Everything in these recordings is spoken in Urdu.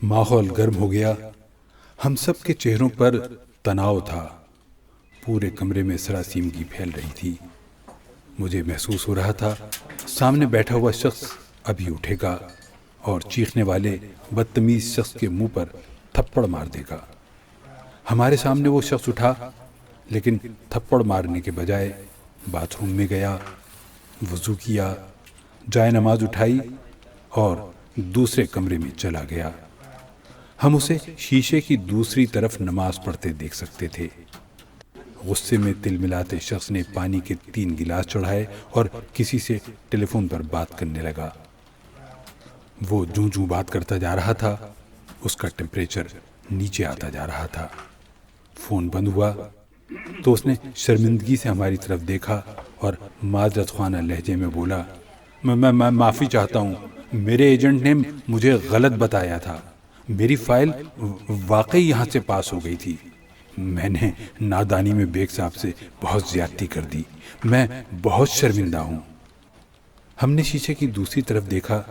ماحول گرم ہو گیا، ہم سب کے چہروں پر تناؤ تھا، پورے کمرے میں سراسیمگی پھیل رہی تھی۔ مجھے محسوس ہو رہا تھا سامنے بیٹھا ہوا شخص ابھی اٹھے گا اور چیخنے والے بدتمیز شخص کے منہ پر تھپڑ مار دے گا۔ ہمارے سامنے وہ شخص اٹھا، لیکن تھپڑ مارنے کے بجائے باتھ روم میں گیا، وضو کیا، جائے نماز اٹھائی اور دوسرے کمرے میں چلا گیا۔ ہم اسے شیشے کی دوسری طرف نماز پڑھتے دیکھ سکتے تھے۔ غصے میں تل ملاتے شخص نے پانی کے 3 گلاس چڑھائے اور کسی سے ٹیلی فون پر بات کرنے لگا۔ وہ جوں جوں بات کرتا جا رہا تھا، اس کا ٹیمپریچر نیچے آتا جا رہا تھا۔ فون بند ہوا تو اس نے شرمندگی سے ہماری طرف دیکھا اور معذرت خوانا لہجے میں بولا، میں معافی چاہتا ہوں، میرے ایجنٹ نے مجھے غلط بتایا تھا، میری فائل واقعی یہاں سے پاس ہو گئی تھی، میں نے نادانی میں بیگ صاحب سے بہت زیادتی کر دی، میں بہت شرمندہ ہوں۔ ہم نے شیشے کی دوسری طرف دیکھا،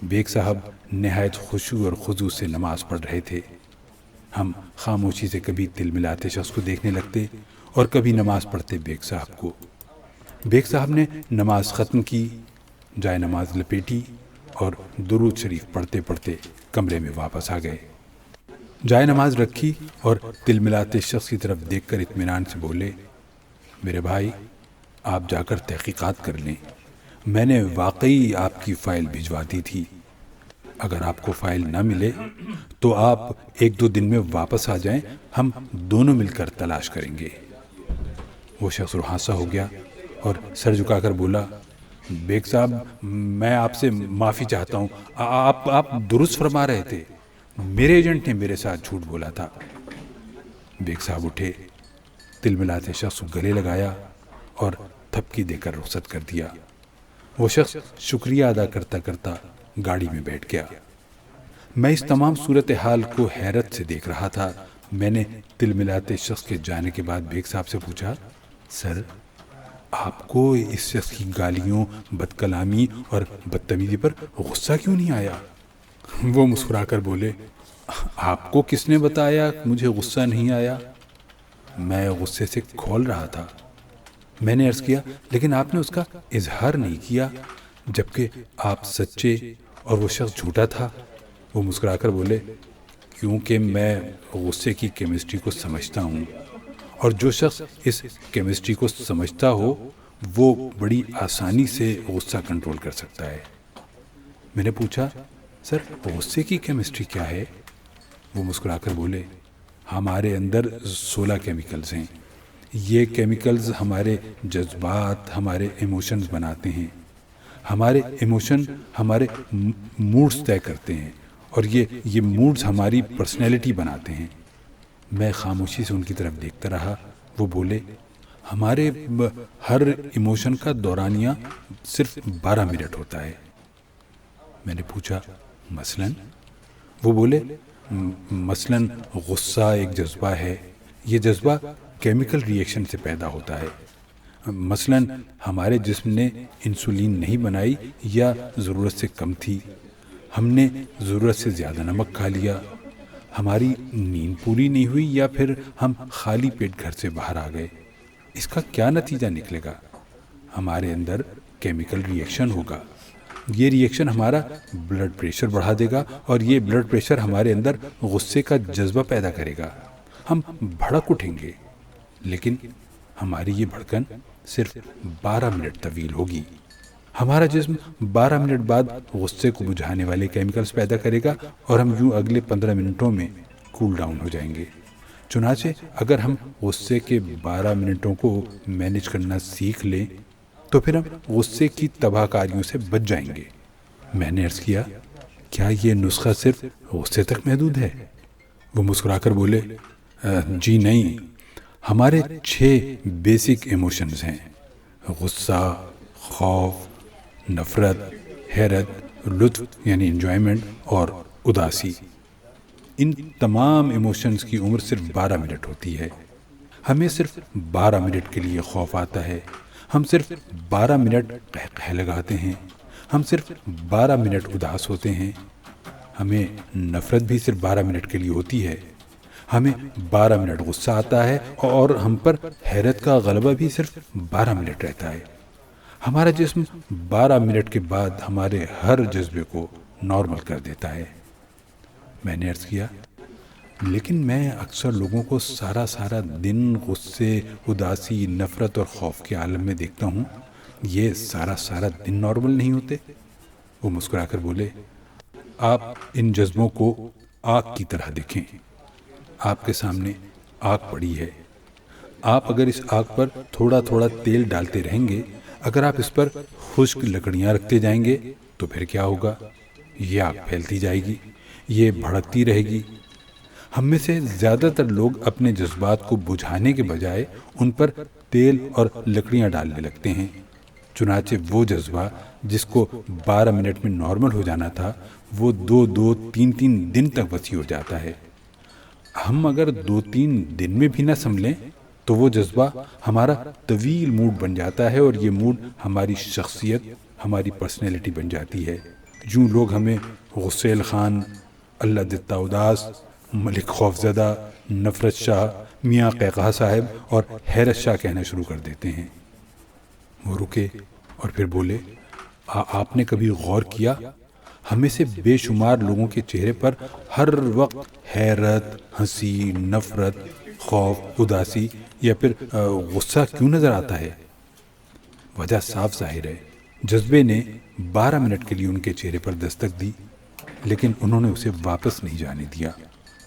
بیگ صاحب نہایت خشوع اور خضوع سے نماز پڑھ رہے تھے۔ ہم خاموشی سے کبھی تل ملاتے شخص کو دیکھنے لگتے اور کبھی نماز پڑھتے بیگ صاحب کو۔ بیگ صاحب نے نماز ختم کی، جائے نماز لپیٹی اور درود شریف پڑھتے پڑھتے کمرے میں واپس آ گئے۔ جائے نماز رکھی اور تل ملاتے شخص کی طرف دیکھ کر اطمینان سے بولے، میرے بھائی، آپ جا کر تحقیقات کر لیں، میں نے واقعی آپ کی فائل بھجوا دی تھی، اگر آپ کو فائل نہ ملے تو آپ 1-2 دن میں واپس آ جائیں، ہم دونوں مل کر تلاش کریں گے۔ وہ شخص رہاسا ہو گیا اور سر جھکا کر بولا، بیگ صاحب، میں آپ سے معافی چاہتا ہوں، آپ درست فرما رہے تھے، میرے ایجنٹ نے میرے ساتھ جھوٹ بولا تھا۔ بیگ صاحب اٹھے، تل ملاتے شخص کو گلے لگایا اور تھپکی دے کر رخصت کر دیا۔ وہ شخص شکریہ ادا کرتا کرتا گاڑی میں بیٹھ گیا۔ میں اس تمام صورتحال کو حیرت سے دیکھ رہا تھا۔ میں نے تل ملاتے شخص کے جانے کے بعد بیگ صاحب سے پوچھا، سر، آپ کو اس شخص کی گالیوں، بد کلامی اور بدتمیزی پر غصہ کیوں نہیں آیا؟ وہ مسکرا کر بولے، آپ کو کس نے بتایا مجھے غصہ نہیں آیا؟ میں غصے سے کھول رہا تھا۔ میں نے عرض کیا، لیکن آپ نے اس کا اظہار نہیں کیا، جبکہ آپ سچے اور وہ شخص جھوٹا تھا۔ وہ مسکرا کر بولے، کیونکہ میں غصے کی کیمسٹری کو سمجھتا ہوں، اور جو شخص اس کیمسٹری کو سمجھتا ہو وہ بڑی آسانی سے غصہ کنٹرول کر سکتا ہے۔ میں نے پوچھا، سر، غصے کی کیمسٹری کیا ہے؟ وہ مسکرا کر بولے، ہمارے اندر 16 کیمیکلز ہیں، یہ کیمیکلز ہمارے جذبات، ہمارے ایموشنز بناتے ہیں، ہمارے ایموشن ہمارے موڈز طے کرتے ہیں، اور یہ موڈز ہماری پرسنالٹی بناتے ہیں۔ میں خاموشی سے ان کی طرف دیکھتا رہا۔ وہ بولے، ہمارے ہر ایموشن کا دورانیہ صرف 12 منٹ ہوتا ہے۔ میں نے پوچھا، مثلاً؟ وہ بولے، مثلاً غصہ ایک جذبہ ہے، یہ جذبہ کیمیکل ری ایکشن سے پیدا ہوتا ہے۔ مثلاً ہمارے جسم نے انسولین نہیں بنائی یا ضرورت سے کم تھی، ہم نے ضرورت سے زیادہ نمک کھا لیا، ہماری نیند پوری نہیں ہوئی، یا پھر ہم خالی پیٹ گھر سے باہر آ گئے۔ اس کا کیا نتیجہ نکلے گا؟ ہمارے اندر کیمیکل ری ایکشن ہوگا، یہ ری ایکشن ہمارا بلڈ پریشر بڑھا دے گا، اور یہ بلڈ پریشر ہمارے اندر غصے کا جذبہ پیدا کرے گا، ہم بھڑک اٹھیں گے، لیکن ہماری یہ بھڑکن صرف 12 منٹ طویل ہوگی۔ ہمارا جسم 12 منٹ بعد غصے کو بجھانے والے کیمیکلز پیدا کرے گا، اور ہم یوں اگلے 15 منٹوں میں کول ڈاؤن ہو جائیں گے۔ چنانچہ اگر ہم غصے کے 12 منٹوں کو مینیج کرنا سیکھ لیں تو پھر ہم غصے کی تباہ کاریوں سے بچ جائیں گے۔ میں نے عرض کیا، کیا یہ نسخہ صرف غصے تک محدود ہے؟ وہ مسکرا کر بولے، جی نہیں، ہمارے 6 بیسک ایموشنز ہیں، غصہ، خوف، نفرت، حیرت، لطف یعنی انجوائمنٹ، اور اداسی۔ ان تمام ایموشنز کی عمر صرف 12 منٹ ہوتی ہے۔ ہمیں صرف 12 منٹ کے لیے خوف آتا ہے، ہم صرف 12 منٹ قہقہ لگاتے ہیں، ہم صرف 12 منٹ اداس ہوتے ہیں، ہمیں نفرت بھی صرف 12 منٹ کے لیے ہوتی ہے، ہمیں 12 منٹ غصہ آتا ہے اور ہم پر حیرت کا غلبہ بھی صرف 12 منٹ رہتا ہے۔ ہمارا جسم 12 منٹ کے بعد ہمارے ہر جذبے کو نارمل کر دیتا ہے۔ میں نے عرض کیا، لیکن میں اکثر لوگوں کو سارا دن غصے، اداسی، نفرت اور خوف کے عالم میں دیکھتا ہوں، یہ سارا دن نارمل نہیں ہوتے؟ وہ مسکرا کر بولے، آپ ان جذبوں کو آگ کی طرح دیکھیں۔ آپ کے سامنے آگ پڑی ہے، آپ اگر اس آگ پر تھوڑا تیل ڈالتے رہیں گے، اگر آپ اس پر خشک لکڑیاں رکھتے جائیں گے تو پھر کیا ہوگا؟ یہ آگ پھیلتی جائے گی، یہ بھڑکتی رہے گی۔ ہم میں سے زیادہ تر لوگ اپنے جذبات کو بجھانے کے بجائے ان پر تیل اور لکڑیاں ڈالنے لگتے ہیں۔ چنانچہ وہ جذبہ جس کو 12 منٹ میں نارمل ہو جانا تھا، وہ 2-3 دن تک وسیع ہو جاتا ہے۔ ہم اگر 2-3 دن میں بھی نہ سنبھلیں تو وہ جذبہ ہمارا طویل موڈ بن جاتا ہے، اور یہ موڈ ہماری شخصیت، ہماری پرسنالٹی بن جاتی ہے۔ یوں لوگ ہمیں غسیل خان، اللہ دتا اداس، ملک خوف زدہ، نفرت شاہ، میاں قہقہہ صاحب اور حیرت شاہ کہنا شروع کر دیتے ہیں۔ وہ رکے اور پھر بولے، آپ نے کبھی غور کیا، ہمیں سے بے شمار لوگوں کے چہرے پر ہر وقت حیرت، ہنسی، نفرت، خوف، اداسی یا پھر غصہ کیوں نظر آتا ہے؟ وجہ صاف ظاہر ہے، جذبے نے 12 منٹ کے لیے ان کے چہرے پر دستک دی، لیکن انہوں نے اسے واپس نہیں جانے دیا،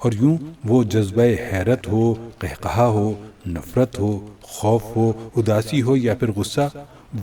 اور یوں وہ جذبہ حیرت ہو، قہقہہ ہو، نفرت ہو، خوف ہو، اداسی ہو یا پھر غصہ،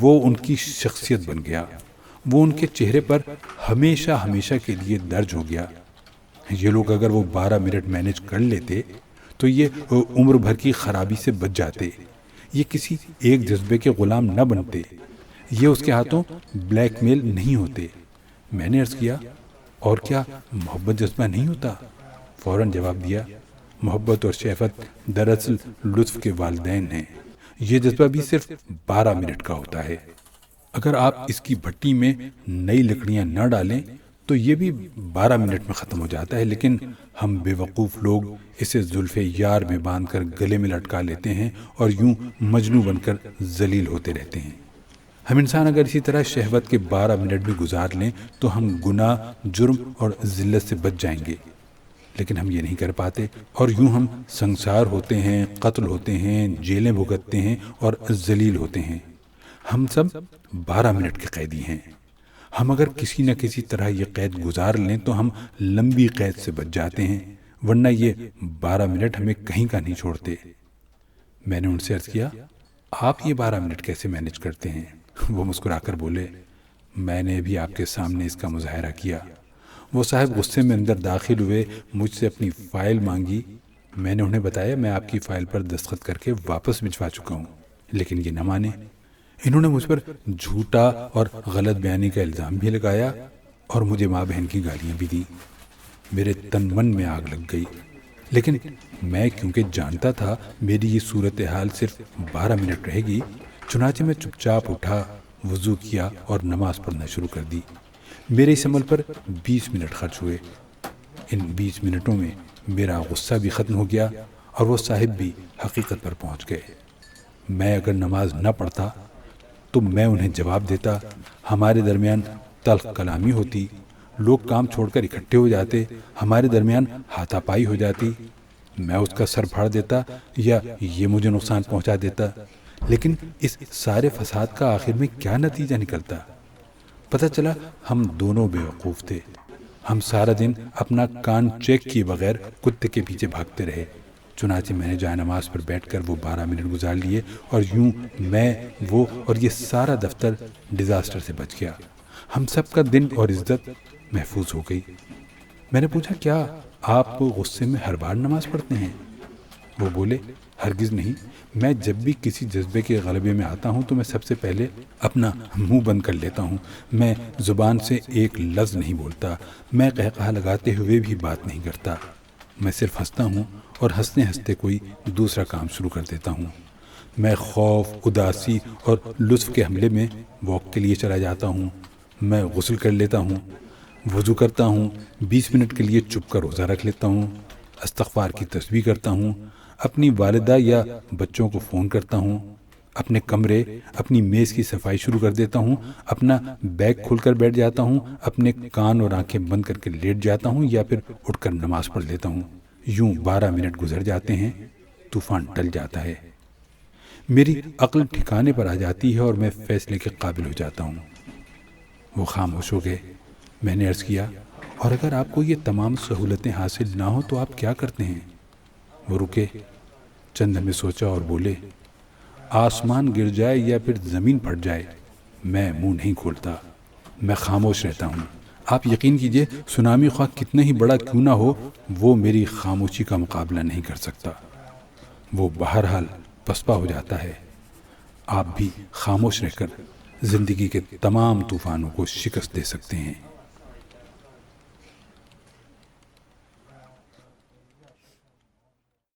وہ ان کی شخصیت بن گیا، وہ ان کے چہرے پر ہمیشہ کے لیے درج ہو گیا۔ یہ لوگ اگر وہ 12 منٹ مینج کر لیتے تو یہ عمر بھر کی خرابی سے بچ جاتے، یہ کسی ایک جذبے کے غلام نہ بنتے، یہ اس کے ہاتھوں بلیک میل نہیں ہوتے۔ میں نے عرض کیا، اور کیا محبت جذبہ نہیں ہوتا؟ فوراً جواب دیا، محبت اور شفقت دراصل لطف کے والدین ہیں، یہ جذبہ بھی صرف 12 منٹ کا ہوتا ہے۔ اگر آپ اس کی بھٹی میں نئی لکڑیاں نہ ڈالیں تو یہ بھی 12 منٹ میں ختم ہو جاتا ہے، لیکن ہم بے وقوف لوگ اسے زلف یار میں باندھ کر گلے میں لٹکا لیتے ہیں اور یوں مجنوں بن کر ذلیل ہوتے رہتے ہیں۔ ہم انسان اگر اسی طرح شہوت کے 12 منٹ بھی گزار لیں تو ہم گناہ، جرم اور ذلت سے بچ جائیں گے، لیکن ہم یہ نہیں کر پاتے، اور یوں ہم سنسار ہوتے ہیں، قتل ہوتے ہیں، جیلیں بھگتتے ہیں اور ذلیل ہوتے ہیں۔ ہم سب 12 منٹ کے قیدی ہیں۔ ہم اگر کسی نہ کسی طرح یہ قید گزار لیں تو ہم لمبی قید سے بچ جاتے ہیں، ورنہ یہ 12 منٹ ہمیں کہیں کا نہیں چھوڑتے۔ میں نے ان سے عرض کیا، آپ یہ 12 منٹ کیسے مینج کرتے ہیں؟ وہ مسکرا کر بولے، میں نے بھی آپ کے سامنے اس کا مظاہرہ کیا۔ وہ صاحب غصے میں اندر داخل ہوئے، مجھ سے اپنی فائل مانگی۔ میں نے انہیں بتایا میں آپ کی فائل پر دستخط کر کے واپس بھجوا چکا ہوں، لیکن یہ نہ مانے۔ انہوں نے مجھ پر جھوٹا اور غلط بیانی کا الزام بھی لگایا اور مجھے ماں بہن کی گالیاں بھی دی۔ میرے تن من میں آگ لگ گئی، لیکن میں کیونکہ جانتا تھا میری یہ صورتحال صرف 12 منٹ رہے گی، چنانچہ میں چپ چاپ اٹھا، وضو کیا اور نماز پڑھنا شروع کر دی۔ میرے اس عمل پر 20 منٹ خرچ ہوئے۔ ان 20 منٹوں میں میرا غصہ بھی ختم ہو گیا اور وہ صاحب بھی حقیقت پر پہنچ گئے۔ میں اگر نماز نہ پڑھتا تو میں انہیں جواب دیتا، ہمارے درمیان تلخ کلامی ہوتی، لوگ کام چھوڑ کر اکٹھے ہو جاتے، ہمارے درمیان ہاتھا پائی ہو جاتی، میں اس کا سر پھاڑ دیتا یا یہ مجھے نقصان پہنچا دیتا، لیکن اس سارے فساد کا آخر میں کیا نتیجہ نکلتا؟ پتہ چلا ہم دونوں بے وقوف تھے۔ ہم سارا دن اپنا کان چیک کیے بغیر کتے کے پیچھے بھاگتے رہے۔ چنانچہ میں نے جائے نماز پر بیٹھ کر وہ 12 منٹ گزار لیے، اور یوں میں، وہ اور یہ سارا دفتر ڈیزاسٹر سے بچ گیا۔ ہم سب کا دن اور عزت محفوظ ہو گئی۔ میں نے پوچھا، کیا آپ غصے میں ہر بار نماز پڑھتے ہیں؟ وہ بولے، ہرگز نہیں، میں جب بھی کسی جذبے کے غلبے میں آتا ہوں تو میں سب سے پہلے اپنا منہ بند کر لیتا ہوں، میں زبان سے ایک لفظ نہیں بولتا، میں قہقہہ لگاتے ہوئے بھی بات نہیں کرتا، میں صرف ہنستا ہوں اور ہنستے ہنستے کوئی دوسرا کام شروع کر دیتا ہوں۔ میں خوف، اداسی اور لطف کے حملے میں واک کے لیے چلا جاتا ہوں، میں غسل کر لیتا ہوں۔ وضو کرتا ہوں، 20 منٹ کے لیے چپ کر روزہ رکھ لیتا ہوں، استغفار کی تسبیح کرتا ہوں، اپنی والدہ یا بچوں کو فون کرتا ہوں، اپنے کمرے، اپنی میز کی صفائی شروع کر دیتا ہوں، اپنا بیگ کھول کر بیٹھ جاتا ہوں، اپنے کان اور آنکھیں بند کر کے لیٹ جاتا ہوں یا پھر اٹھ کر نماز پڑھ لیتا ہوں۔ یوں 12 منٹ گزر جاتے ہیں، طوفان ٹل جاتا ہے، میری عقل ٹھکانے پر آ جاتی ہے اور میں فیصلے کے قابل ہو جاتا ہوں۔ وہ خاموش ہو گئے۔ میں نے عرض کیا، اور اگر آپ کو یہ تمام سہولتیں حاصل نہ ہوں تو آپ کیا کرتے ہیں؟ وہ رکے، چند لمحے سوچا اور بولے، آسمان گر جائے یا پھر زمین پھٹ جائے، میں منہ نہیں کھولتا، میں خاموش رہتا ہوں۔ آپ یقین کیجئے، سونامی خواہ کتنا ہی بڑا کیوں نہ ہو، وہ میری خاموشی کا مقابلہ نہیں کر سکتا۔ وہ بہرحال پسپا ہو جاتا ہے۔ آپ بھی خاموش رہ کر زندگی کے تمام طوفانوں کو شکست دے سکتے ہیں۔